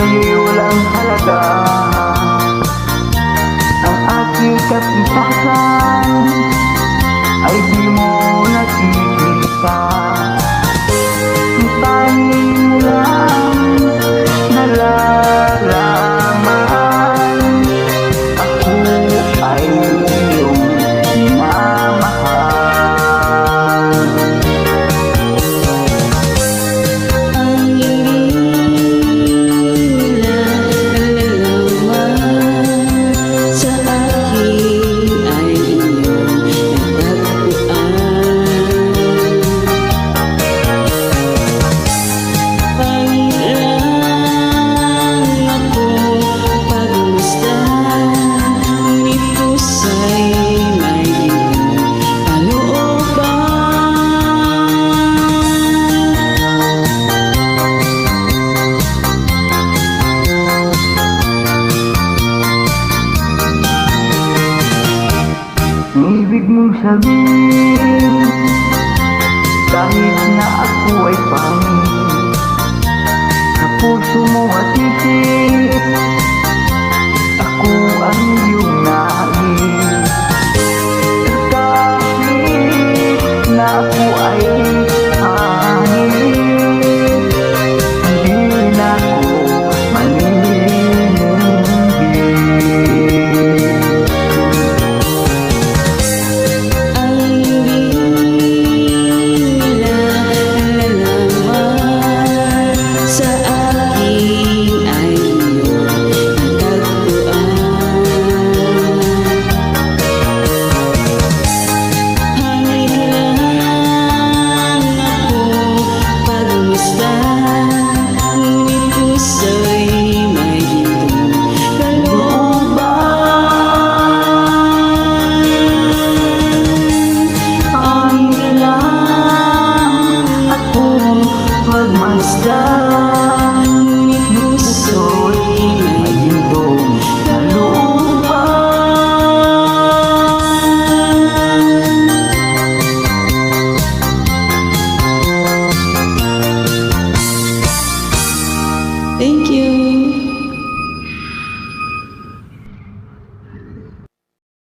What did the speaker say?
sa'yo'y walang halaga. Ang aking kapisahan ay di mo nakikita. Ang tanging mo lang nalalaman, ako ay iyong minamahal. Ang hindi nalalaman sa akin ay iyong natagpuan. Panghilang ako pagmasdan, ngunit pusa'y may iyong kalooban. Ang ibig mong sabihin, kahit na ako ay pangit, sa puso mo at isip, ako ang